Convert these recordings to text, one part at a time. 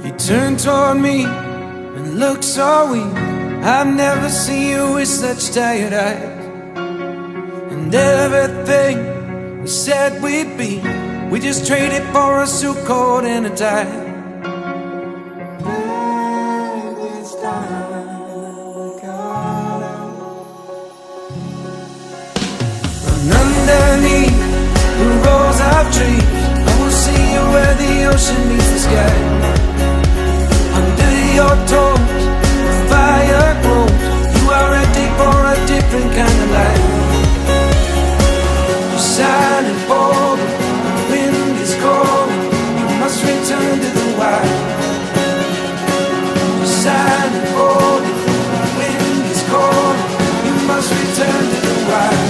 You turn toward me and look so weak. I've never seen you with such tired eyes. And everything we said we'd be, we just traded for a suit coat and a tie. Underneath the rows of trees, I will see you where the ocean meets the sky. Under your toes, the fire grows. You are ready for a different kind of life. You're silent, bold, the wind is cold. You must return to the wild. You're silent, bold, the wind is cold. You must return to the wild.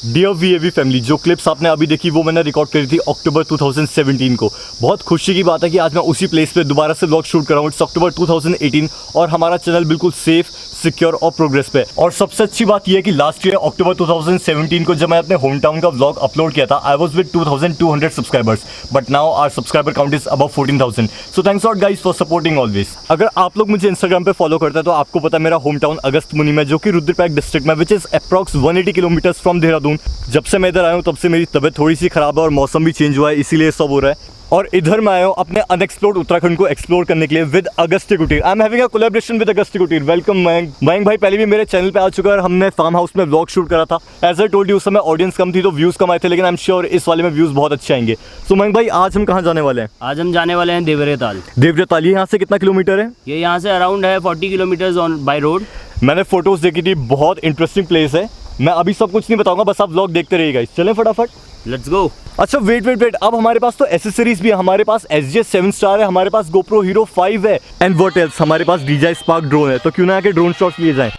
Dear VAV family, जो clips आपने अभी देखी वो मैंने record करी थी अक्टूबर 2017 को। बहुत खुशी की बात है कि आज मैं उसी प्लेस पे दोबारा से व्लॉग शूट कर रहा हूँ। इट्स अक्टूबर 2018 और हमारा चैनल बिल्कुल सेफ, सिक्योर और प्रोग्रेस पे। और सबसे अच्छी बात यह है कि लास्ट ईयर अक्टूबर 2017 को जब मैं अपने होम टाउन का व्लॉग अपलोड किया था, I was with 2200 subscribers, but now our subscriber count is above 14,000। So thanks lot guys for supporting always. अगर आप लोग मुझे इंस्टाग्राम पे फॉलो करते हैं तो आपको पता है मेरा होम टाउन अगस्त्यमुनि में, जो कि रुद्रप्रयाग डिस्ट्रिक्ट में, which is approx 180 kilometres from Dehradun. जब से मैं इधर आया हूँ तब से मेरी तबीयत थोड़ी सी खराब है और मौसम भी चेंज हुआ है, इसीलिए सब हो रहा है। और इधर मैं आया हूँ अपने अनएक्सप्लोर्ड उत्तराखंड को एक्सप्लोर करने के लिए विद अगस्त्य कुटीर। I am having a collaboration with Agastya कुटीर। वेलकम मयंक। मयंक भाई पहले भी मेरे चैनल पे आ चुका है और हमने फार्म हाउस में व्लॉग शूट करा था। एज आई टोल्ड यू, उस समय ऑडियंस कम थी तो व्यूज कम आए थे, लेकिन आई एम श्योर इस वाले में व्यूज बहुत अच्छे आएंगे। सो मयंक भाई, आज हम कहाँ जाने वाले हैं? आज हम जाने वाले हैं देवरेताल। देवरेताल, ये यहाँ से कितना किलोमीटर है? ये यहाँ से अराउंड है 40 किलोमीटर ऑन बाय रोड। मैंने फोटोज देखी थी, बहुत इंटरेस्टिंग प्लेस है। मैं अभी सब कुछ नहीं बताऊंगा, बस आप व्लॉग देखते रहिएगा। चलें फटाफट, लेट्स गो। अच्छा वेट, अब हमारे पास तो एसेसरीज भी है। हमारे पास SJ 7 स्टार है, हमारे पास GoPro Hero 5 है, एंड व्हाट एल्स, हमारे पास DJI Spark ड्रोन है। तो क्यों ना आके ड्रोन शॉट्स लिए जाएं।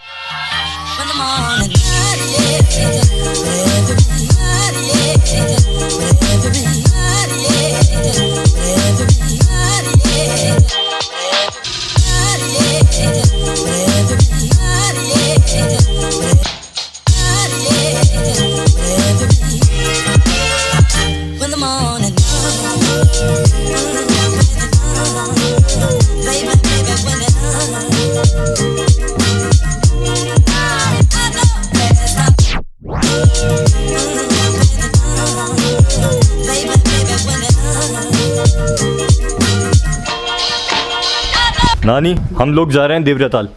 नानी, हम लोग जा रहे हैं Deoriatal.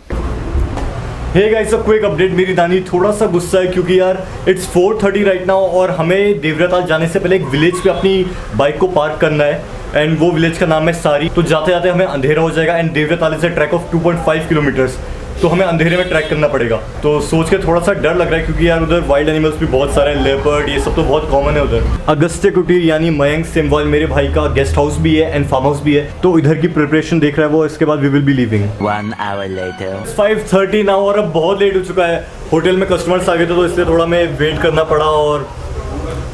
Hey guys, a quick update. मेरी नानी थोड़ा सा गुस्सा है क्योंकि यार इट्स 4:30 राइट नाउ और हमें देवरेताल जाने से पहले एक विलेज पे अपनी बाइक को पार्क करना है, एंड वो विलेज का नाम है सारी। तो जाते जाते हमें अंधेरा हो जाएगा, and Deoriatal is a track of 2.5 kilometres, तो हमें अंधेरे में ट्रैक करना पड़ेगा। तो सोच के थोड़ा सा डर लग रहा है क्योंकि यार उधर वाइल्ड एनिमल्स भी बहुत सारे हैं, लेपर्ड, ये सब तो बहुत कॉमन है उधर। अगस्त्य कुटीर यानी मयंक सिमवाल मेरे भाई का गेस्ट हाउस भी है एंड फार्म हाउस भी है, तो इधर की प्रिपरेशन देख रहा है वो। इसके बाद we will be leaving 1 hour later. 5:30 now और अब बहुत लेट हो चुका है। होटल में कस्टमर्स आ गए थे तो इसलिए थोड़ा मैं वेट करना पड़ा, और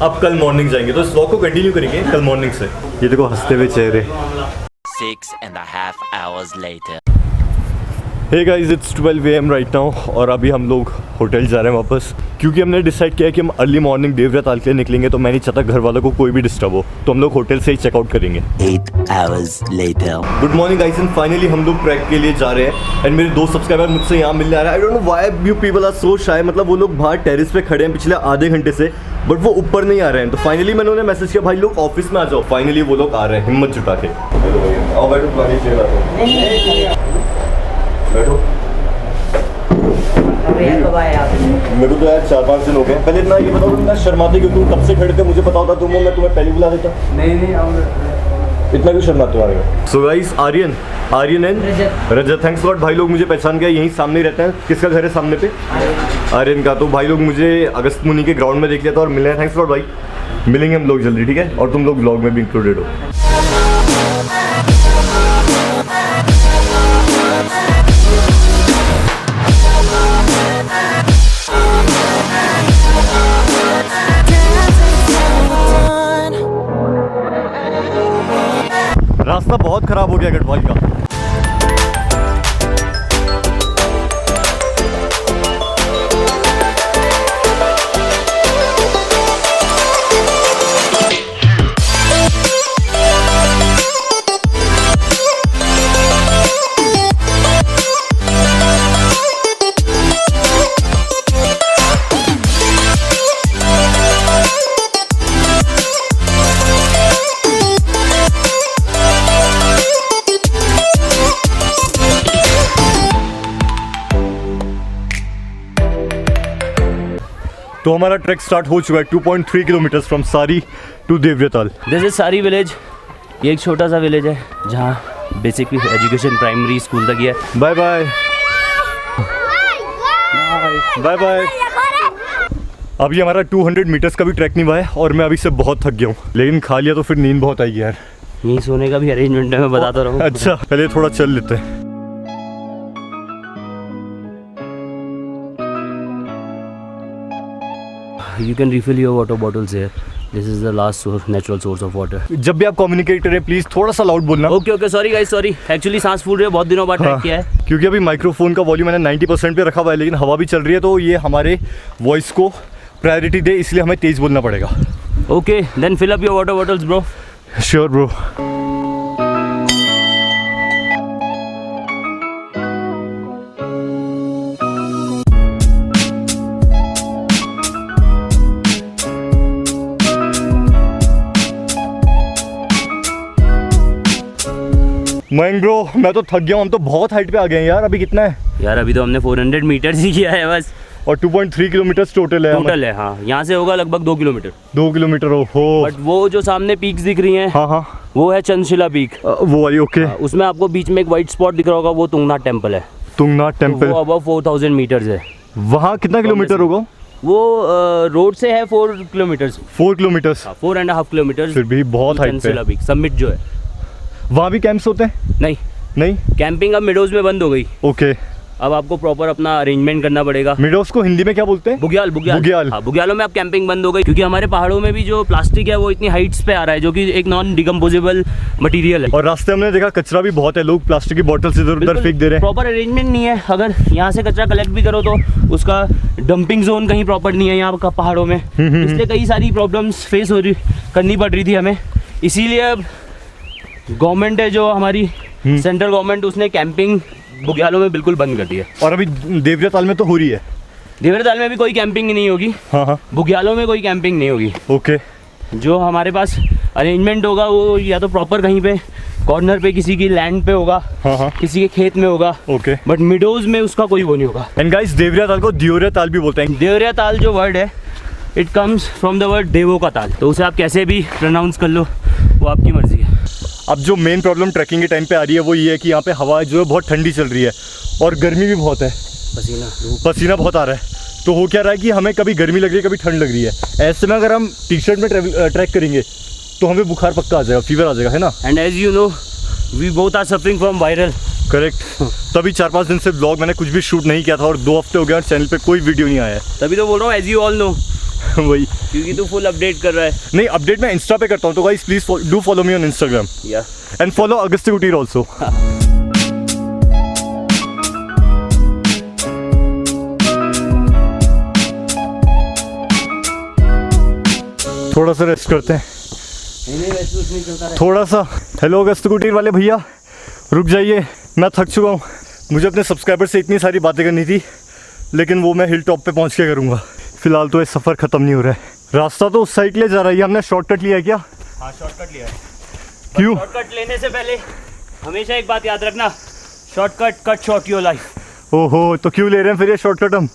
अब कल मॉर्निंग जाएंगे। तो इस व्लॉग को कंटिन्यू करेंगे कल मॉर्निंग से। ये देखो हंसते हुए चेहरे। 6.5 hours later. Hey guys, it's 12 AM right now और अभी हम लोग होटल जा रहे हैं वापस, क्योंकि हमने डिसाइड किया कि हम अर्ली मॉर्निंग देवरेताल के लिए निकलेंगे, तो मैं नहीं चाहता घर वालों को कोई भी डिस्टर्ब हो, तो हम लोग होटल से ही चेकआउट करेंगे। 8 hours later. Good morning guys, and finally हम लोग ट्रैक के लिए जा रहे हैं, एंड मेरे 2 सब्सक्राइबर मुझसे यहाँ मिलने आ रहे हैं। I don't know why you people are so shy. मतलब वो लोग बाहर टेरिस पे खड़े हैं पिछले आधे घंटे से, बट वो ऊपर नहीं आ रहे हैं। तो फाइनली मैंने उन्हें मैसेज किया, भाई लोग ऑफिस में आ जाओ। फाइनली वो लोग आ रहे हैं हिम्मत जुटा के। बैठो। मेरे को तो यार 4-5 दिन हो गए। पहले इतना ये बताओ, तुम शर्माते क्यों? तुम तब से खड़े थे, मुझे पता होता तुम, मैं तुम्हें पहले बुला देता। नहीं इतना क्यों शर्माते हो? So guys, Aryan and Rajat, thanks lot. भाई लोग मुझे पहचान गए, यहीं सामने ही रहते हैं। किसका घर है सामने पे? आर्यन का। तो भाई लोग मुझे अगस्त्यमुनि के ग्राउंड में देख लिया था और मिले हैं। थैंक्स लॉट भाई, मिलेंगे हम लोग जल्दी, ठीक है? और तुम लोग व्लॉग में भी इंक्लूडेड हो। गया गढ़वाल का। तो हमारा ट्रैक स्टार्ट हो चुका है 2.3 किलोमीटर फ्रॉम सारी टू देवरियाताल। दिस इज सारी विलेज। ये एक छोटा सा विलेज है जहाँ बेसिक एजुकेशन प्राइमरी स्कूल तक ही है। Bye bye bye bye. अभी हमारा 200 मीटर्स का भी ट्रैक नहीं हुआ है और मैं अभी से बहुत थक गया हूँ, लेकिन खा लिया तो फिर नींद बहुत आएगी यार। यहीं सोने का भी अरेंजमेंट है, मैं बताता रहूँ। अच्छा पहले थोड़ा चल लेते हैं। You can refill your water bottles here. This is the last natural source of water. जब भी आप कम्युनिकेट करें प्लीज थोड़ा सा लाउड बोलना। Okay okay, sorry guys, sorry. Actually सांस फूल रही है, बहुत दिनों बाद ट्रैक किया है। क्योंकि अभी माइक्रोफोन का वॉल्यूम मैंने 90% पे रखा हुआ है, लेकिन हवा भी चल रही है तो ये हमारे वॉइस को प्रायोरिटी दे, इसलिए हमें तेज बोलना पड़ेगा। Okay, then fill up your water bottles bro. Sure bro. Mayank bro मैं तो थक गया हूँ, हम तो बहुत हाइट पे आ गए हैं यार। अभी कितना है यार? अभी तो हमने 400 मीटर्स ही किया है बस, और 2.3 किलोमीटर टोटल है। टोटल है हाँ। यहाँ से होगा लगभग 2 किलोमीटर। 2 किलोमीटर हो। बट वो जो सामने पीक्स दिख रही हैं, हाँ हाँ वो है चंद्रशिला पीक। वो वाली ओके। उसमें आपको बीच में एक वाइट स्पॉट दिख रहा होगा, वो तुंगनाथ टेम्पल है। तुंगनाथ टेम्पल वो अबव 4000 मीटर्स है। वहाँ कितना किलोमीटर होगा? वो रोड से है 4 किलोमीटर्स। 4 kilometre 4.5 kilometre. फिर भी बहुत हाइट पे। चंद्रशिला पीक समिट जो है। वहाँ भी कैंप्स होते हैं? नहीं नहीं, कैंपिंग अब मिडोज में बंद हो गई। ओके। अब आपको प्रॉपर अपना अरेंजमेंट करना पड़ेगा। मिडोज को हिंदी में क्या बोलते हैं? बुग्याल। बुग्याल। हाँ, बुग्यालों में अब कैंपिंग बंद हो गई, क्योंकि हमारे पहाड़ों में भी जो प्लास्टिक है वो इतनी हाइट्स पे आ रहा है, जो कि एक नॉन डिकम्पोजेबल मटेरियल है। और रास्ते हमने देखा कचरा भी बहुत है, लोग प्लास्टिक की बोतल्स इधर उधर फेंक दे रहे हैं। प्रॉपर अरेंजमेंट नहीं है। अगर यहाँ से कचरा कलेक्ट भी करो तो उसका डंपिंग जोन कहीं प्रॉपर नहीं है यहाँ का पहाड़ों में, इसलिए कई सारी प्रॉब्लम्स फेस करनी पड़ रही थी हमें। इसीलिए अब गवर्नमेंट है जो हमारी सेंट्रल गवर्नमेंट, उसने कैंपिंग बुग्यालों में बिल्कुल बंद कर दी है। और अभी देवरियाताल में तो हो रही है। देवरियाताल में भी कोई कैंपिंग नहीं होगी। हाँ हाँ बुग्यालों में कोई कैंपिंग नहीं होगी। ओके। जो हमारे पास अरेंजमेंट होगा वो या तो प्रॉपर कहीं पे कॉर्नर पे किसी की लैंड पे होगा, हाँ हाँ किसी के खेत में होगा। ओके। बट मिडोज में उसका कोई वो नहीं होगा। एंड गाइस देवरियाताल को दियोरियाताल भी बोलते हैं। देवरियाताल जो वर्ड है, it comes from the word देवों का ताल, तो उसे आप कैसे भी प्रोनाउंस कर लो, वो आपकी मर्जी है। अब जो मेन प्रॉब्लम ट्रैकिंग के टाइम पे आ रही है वो ये है कि यहाँ पे हवा जो है बहुत ठंडी चल रही है और गर्मी भी बहुत है, पसीना बहुत आ रहा है। तो हो क्या रहा है कि हमें कभी गर्मी लग रही है, कभी ठंड लग रही है। ऐसे में अगर हम टी शर्ट में ट्रैक करेंगे तो हमें बुखार पक्का आ जाएगा, फीवर आ जाएगा, है ना। And as you know we both are suffering from viral. Correct. तभी 4-5 दिन से ब्लॉग मैंने कुछ भी शूट नहीं किया था और 2 हफ्ते हो गए और चैनल पे कोई वीडियो नहीं आया है। तभी तो बोल रहा हूँ एज यू ऑल नो। वही, क्योंकि तू फुल अपडेट कर रहा है। नहीं अपडेट मैं इंस्टा पे करता हूँ, तो guys please do follow me on Instagram and follow Agastya कुटीर ऑल्सो। थोड़ा सा रेस्ट करते हैं, थोड़ा सा। हेलो अगस्त्य कुटीर वाले भैया, रुक जाइए, मैं थक चुका हूँ। मुझे अपने सब्सक्राइबर से इतनी सारी बातें करनी थी, लेकिन वो मैं हिल टॉप पे पहुँच के करूँगा। फिलहाल तो ये सफ़र ख़त्म नहीं हो रहा है। रास्ता तो उस साइड ले जा रहा है, हमने शॉर्टकट लिया है क्या? हाँ शॉर्टकट लिया है। क्यों? शॉर्टकट लेने से पहले हमेशा एक बात याद रखना, shortcut cut short your life. ओहो, तो क्यों ले रहे हैं फिर ये शॉर्टकट हम?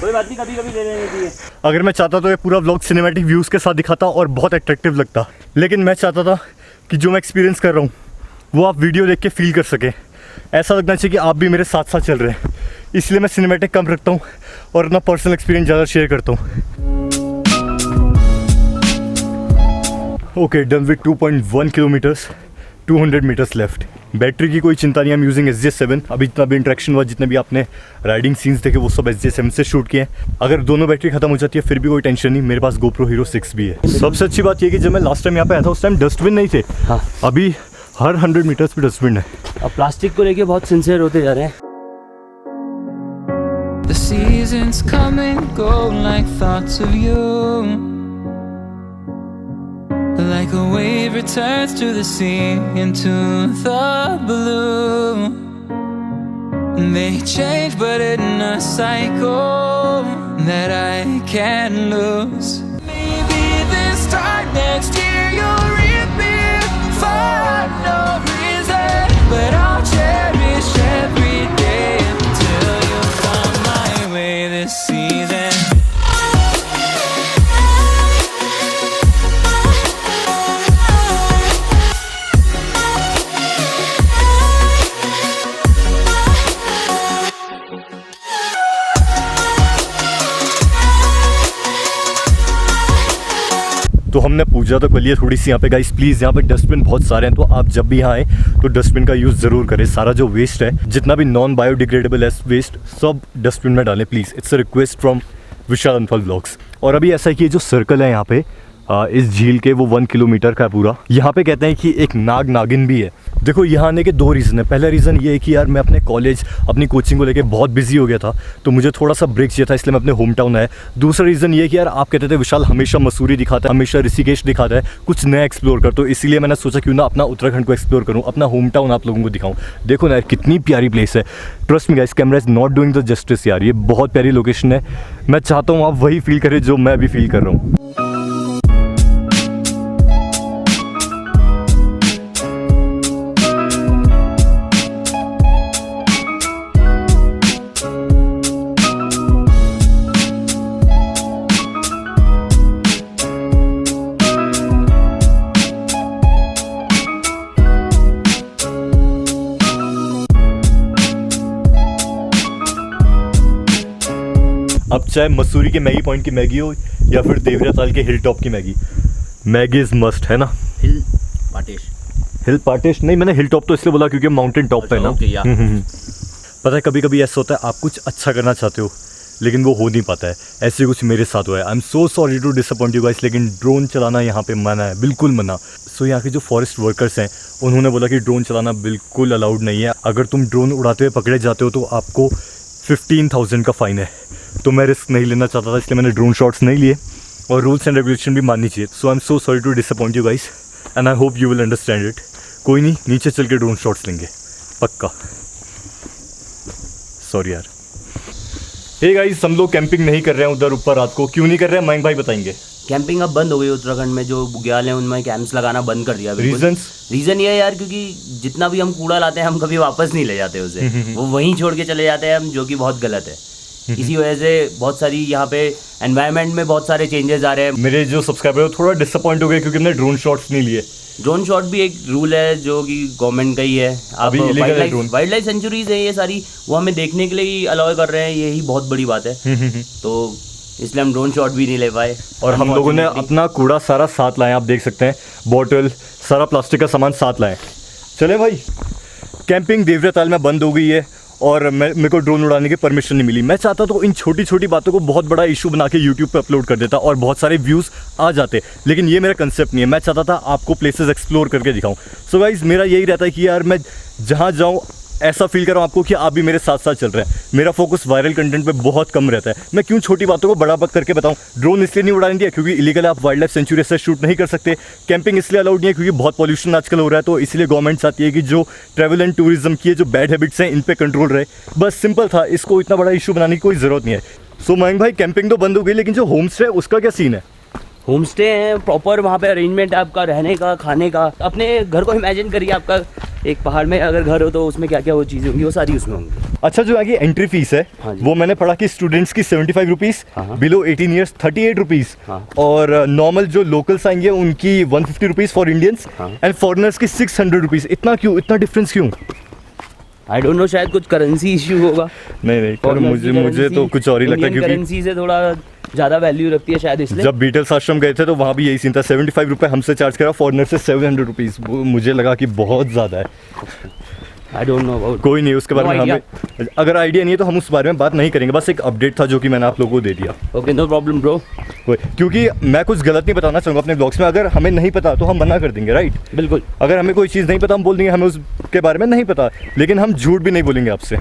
कोई बात नहीं, कभी कभी ले लेने चाहिए। अगर मैं चाहता तो ये पूरा व्लॉग सिनेमैटिक व्यूज़ के साथ दिखाता और बहुत अट्रैक्टिव लगता, लेकिन मैं चाहता था कि जो मैं एक्सपीरियंस कर रहा हूँ वो आप वीडियो देख के फील कर सकें। ऐसा लगना चाहिए कि आप भी मेरे साथ साथ चल रहे हैं, इसलिए मैं सिनेमैटिक कम रखता हूँ और अपना पर्सनल एक्सपीरियंस ज़्यादा शेयर करता हूँ। Okay, done with 2.1 kilometres, 200 metres left. Battery की कोई चिंता नहीं, हम यूजिंग SJ7। अभी जितना भी इंट्रैक्शन हुआ, जितने भी आपने राइडिंग सीन्स देखे, वो सब SJ7 से शूट किए हैं। अगर दोनों बैटरी खत्म हो जाती है फिर भी कोई टेंशन नहीं, मेरे पास GoPro Hero 6 भी है। सबसे अच्छी बात ये कि जब मैं लास्ट टाइम यहाँ पे आया था उस टाइम डस्टबिन नहीं थे। हाँ। अभी हर 100 मीटर्स पे डस्टबिन है। अब प्लास्टिक को लेके बहुत सिंसियर होते जा रहे हैं। The seasons come and go like thoughts of you, like a wave returns to the sea into the blue. They change but in a cycle that I can't lose. Maybe this time next year you'll reappear for no reason, but I'll cherish every day until you find my way this season. तो हमने पूजा तो कर लिया थोड़ी सी यहाँ पे guys. Please यहाँ पे डस्टबिन बहुत सारे हैं, तो आप जब भी यहाँ आए तो डस्टबिन का यूज़ ज़रूर करें। सारा जो वेस्ट है, जितना भी नॉन बायोडिग्रेडेबल है वेस्ट, सब डस्टबिन में डालें please. It's a request from Vishal अनफल ब्लॉग्स। और अभी ऐसा है कि ये जो सर्कल है यहाँ पे इस झील के, वो 1 किलोमीटर का है पूरा। यहाँ पे कहते हैं कि एक नाग नागिन भी है। देखो यहाँ आने के 2 रीज़न है। पहला रीज़न ये है कि यार मैं अपने कॉलेज, अपनी कोचिंग को लेके बहुत बिजी हो गया था, तो मुझे थोड़ा सा ब्रेक चाहिए था, इसलिए मैं अपने होम टाउन आया। दूसरा रीज़न ये है कि यार आप कहते थे विशाल हमेशा मसूरी दिखाता है, हमेशा ऋषिकेश दिखाता है, कुछ नया एक्सप्लोर कर, तो इसीलिए मैंने सोचा क्यों ना अपना उत्तराखंड को एक्सप्लोर करूँ, अपना होम टाउन आप लोगों को दिखाऊँ। देखो ना यार कितनी प्यारी प्लेस है। Trust me guys, camera is not doing the justice यार। ये बहुत प्यारी लोकेशन है। मैं चाहता हूँ आप वही फील करें जो मैं अभी फील कर रहा हूँ। अब चाहे मसूरी के मैगी पॉइंट की मैगी हो या फिर देवरिया ताल के हिल टॉप की मैगी, मैगी इज मस्ट है ना। हिल पाटेश नहीं, मैंने हिल टॉप तो इसलिए बोला क्योंकि माउंटेन टॉप पे है ना। पता है कभी कभी ऐसा होता है आप कुछ अच्छा करना चाहते हो लेकिन वो हो नहीं पाता है। ऐसे कुछ मेरे साथ हुआ है। I am so sorry to disappoint you guys, लेकिन ड्रोन चलाना यहाँ पे मना है, बिल्कुल मना। सो यहाँ के जो फॉरेस्ट वर्कर्स हैं उन्होंने बोला कि ड्रोन चलाना बिल्कुल अलाउड नहीं है। अगर तुम ड्रोन उड़ाते हुए पकड़े जाते हो तो आपको 15,000 का फ़ाइन है। तो मैं रिस्क नहीं लेना चाहता था, इसलिए मैंने ड्रोन शॉट्स नहीं लिए, और रूल्स एंड रेगुलेशन भी माननी चाहिए। So I am so sorry to disappoint you guys and I hope you will understand it. कोई नहीं, नीचे चल के ड्रोन शॉट्स लेंगे पक्का। सॉरी यार। हे गाइस, हम लोग कैंपिंग नहीं कर रहे हैं उधर ऊपर रात को। क्यों नहीं कर रहे हैं मयंक भाई बताएंगे। कैंपिंग अब बंद हो गई उत्तराखंड में। जो बुग्याल हैं उनमें कैंप्स लगाना बंद कर दिया। रीज़न ये है यार, क्योंकि जितना भी हम कूड़ा लाते हैं हम कभी वापस नहीं ले जाते उसे, वो वहीं छोड़ के चले जाते हैं हम, जो कि बहुत गलत है। इसी वजह से बहुत सारी यहाँ पे एनवायरनमेंट में बहुत सारे चेंजेस आ रहे हैं। मेरे जो सब्सक्राइबर थोड़ा डिसअपॉइंट हो गए क्योंकि हमने ड्रोन शॉट्स नहीं लिए। ड्रोन शॉट भी एक रूल है जो कि गवर्नमेंट का ही है। अब वाइल्ड लाइफ सेंचुरीज है ये सारी, वो हमें देखने के लिए ही अलाउ कर रहे हैं, यही बहुत बड़ी बात है। तो इसलिए हम ड्रोन शॉट भी नहीं ले पाए। और हम लोगों ने अपना कूड़ा सारा साथ लाए, आप देख सकते हैं, बॉटल सारा प्लास्टिक का सामान साथ लाए। चले भाई, कैंपिंग देवरिया ताल में बंद हो गई है और मेरे को ड्रोन उड़ाने की परमिशन नहीं मिली। मैं चाहता तो इन छोटी छोटी बातों को बहुत बड़ा इशू बना के यूट्यूब पे अपलोड कर देता और बहुत सारे व्यूज़ आ जाते, लेकिन ये मेरा कंसेप्ट नहीं है। मैं चाहता था आपको प्लेसेस एक्सप्लोर करके दिखाऊं। सो गाइस, मेरा यही रहता है कि यार मैं जहाँ जाऊँ ऐसा फील कराऊँ आपको कि आप भी मेरे साथ साथ चल रहे हैं। मेरा फोकस वायरल कंटेंट पे बहुत कम रहता है। मैं क्यों छोटी बातों को बड़ा करके बताऊं। ड्रोन इसलिए नहीं उड़ाने दिया क्योंकि इलीगल आप वाइल्ड लाइफ सेंचुरी से शूट नहीं कर सकते। कैंपिंग इसलिए अलाउड नहीं है क्योंकि बहुत पॉल्यूशन आजकल हो रहा है, तो इसलिए गवर्नमेंट चाहती है कि जो ट्रैवल एंड टूरिज्म की जो बैड हैबिट्स हैं इन पर कंट्रोल रहे। बस सिंपल था, इसको इतना बड़ा इशू बनाने की कोई ज़रूरत नहीं है। सो मयंक भाई, कैंपिंग तो बंद हो गई, लेकिन जो होम स्टे है उसका क्या सीन है। होम स्टे है प्रॉपर, वहाँ पे अरेंजमेंट है आपका रहने का, खाने का। अपने घर को इमेजिन करिए, आपका एक पहाड़ में अगर घर हो तो उसमें क्या क्या वो चीज़ें होंगी, वो सारी उसमें होंगी। अच्छा, जो आगे एंट्री फीस है वो मैंने पढ़ा कि स्टूडेंट्स की 75 रुपीज़, बिलो 18 ईयर्स 38 रुपीज़, और नॉर्मल जो लोकल्स आएंगे उनकी 150 rupees for Indians, and foreigners की 600 रुपीज़। इतना क्यों, इतना डिफरेंस क्यों? आई डोंट नो, शायद कुछ करेंसी इशू होगा। नहीं, मुझे तो कुछ और ही लगता है क्योंकि करेंसी से थोड़ा ज़्यादा वैल्यू रखती है शायद, इसलिए। जब बीटल्स आश्रम गए थे तो वहाँ भी यही सीन था, 75 रुपये हमसे चार्ज करा, फॉरनर से 700 रुपीज़। मुझे लगा कि बहुत ज़्यादा है। आई डोंट नो अबाउट। कोई नहीं, उसके बारे No में हमें अगर आइडिया नहीं है तो हम उस बारे में बात नहीं करेंगे, बस एक अपडेट था जो कि मैंने आप लोगों को दे दिया। Okay, no problem bro. क्योंकि मैं कुछ गलत नहीं बताना चाहूँगा अपने ब्लॉग्स में, अगर हमें नहीं पता तो हम मना कर देंगे, राइट? बिल्कुल। अगर हमें कोई चीज़ नहीं पता हम बोल देंगे हमें उसके बारे में नहीं पता, लेकिन हम झूठ भी नहीं बोलेंगे आपसे।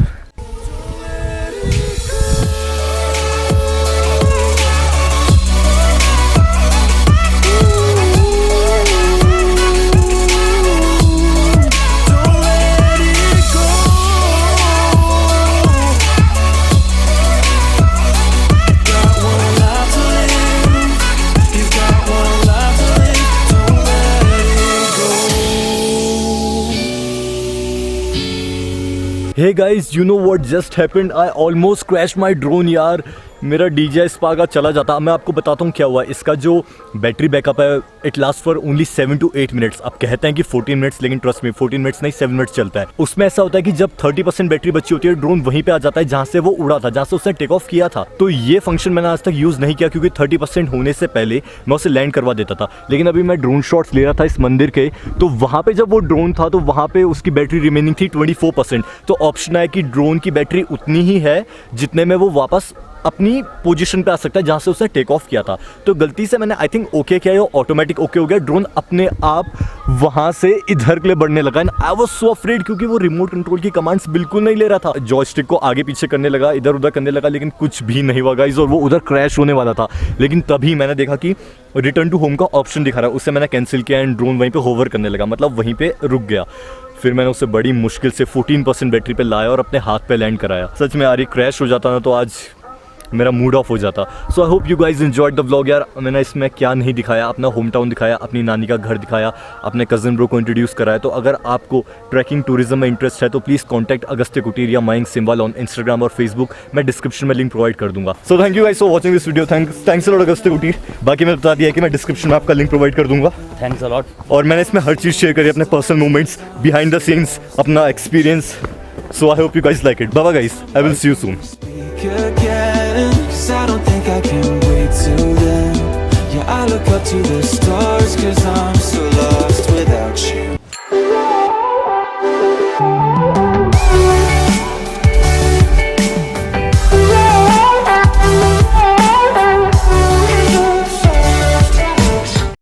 Hey guys, you know what just happened? I almost crashed my drone यार। मेरा DJI Spark का चला जाता। मैं आपको बताता हूँ क्या हुआ। इसका जो बैटरी बैकअप है it last for only 7 to 8 minutes. अब कहते हैं कि 14 मिनट्स, लेकिन ट्रस्ट में 14 मिनट्स नहीं 7 मिनट्स चलता है। उसमें ऐसा होता है कि जब 30% बैटरी बची होती है ड्रोन वहीं पे आ जाता है जहाँ से वो उड़ा था, जहाँ से उसने टेक ऑफ किया था। तो ये फंक्शन मैंने आज तक यूज़ नहीं किया क्योंकि 30% होने से पहले मैं उसे लैंड करवा देता था। लेकिन अभी मैं ड्रोन शॉट्स ले रहा था इस मंदिर के, तो वहाँ पे जब वो ड्रोन था तो वहाँ पे उसकी बैटरी रिमेनिंग थी 24%। तो ऑप्शन है कि ड्रोन की बैटरी उतनी ही है जितने में वो वापस अपनी पोजीशन पे आ सकता है जहाँ से उसने टेक ऑफ किया था। तो गलती से मैंने आई थिंक ओके किया, ये ऑटोमेटिक ओके हो गया। ड्रोन अपने आप वहाँ से इधर के लिए बढ़ने लगा and I was so afraid क्योंकि वो रिमोट कंट्रोल की कमांड्स बिल्कुल नहीं ले रहा था। जॉयस्टिक को आगे पीछे करने लगा, इधर उधर करने लगा, लेकिन कुछ भी नहीं हुआ गाइस, और वो उधर क्रैश होने वाला था। लेकिन तभी मैंने देखा कि रिटर्न टू होम का ऑप्शन दिखा रहा है, उससे मैंने कैंसिल किया एंड ड्रोन वहीं पे होवर करने लगा, मतलब वहीं पे रुक गया। फिर मैंने उसे बड़ी मुश्किल से 14% बैटरी पे लाया और अपने हाथ पे लैंड कराया। सच में यार ये क्रैश हो जाता ना तो आज मेरा मूड ऑफ हो जाता। So I hope you guys enjoyed the vlog. यार मैंने इसमें क्या नहीं दिखाया, अपना होम टाउन दिखाया, अपनी नानी का घर दिखाया, अपने कज़न ब्रो को इंट्रोड्यूस कराया। तो अगर आपको ट्रैकिंग टूरिज्म में इंटरेस्ट है तो प्लीज़ कॉन्टैक्ट अगस्त्य कुटीर या मयंक सिम्वाल ऑन इंस्टाग्राम और फेसबुक। मैं डिस्क्रिप्शन में लिंक प्रोवाइड कर दूंगा। So thank you guys for watching this video. Thanks a lot Agastya कुटीर। बाकी मैं बता दिया कि मैं डिस्क्रिप्शन में आपका लिंक प्रोवाइड कर दूंगा। Thanks a lot. और मैंने इसमें हर चीज़ शेयर करी, अपने personal moments, behind the scenes, अपना experience. So I hope you guys like it. Bye guys, I will see you soon. Again, 'cause I don't think I can wait till then. Yeah, I look up to the stars 'cause I'm so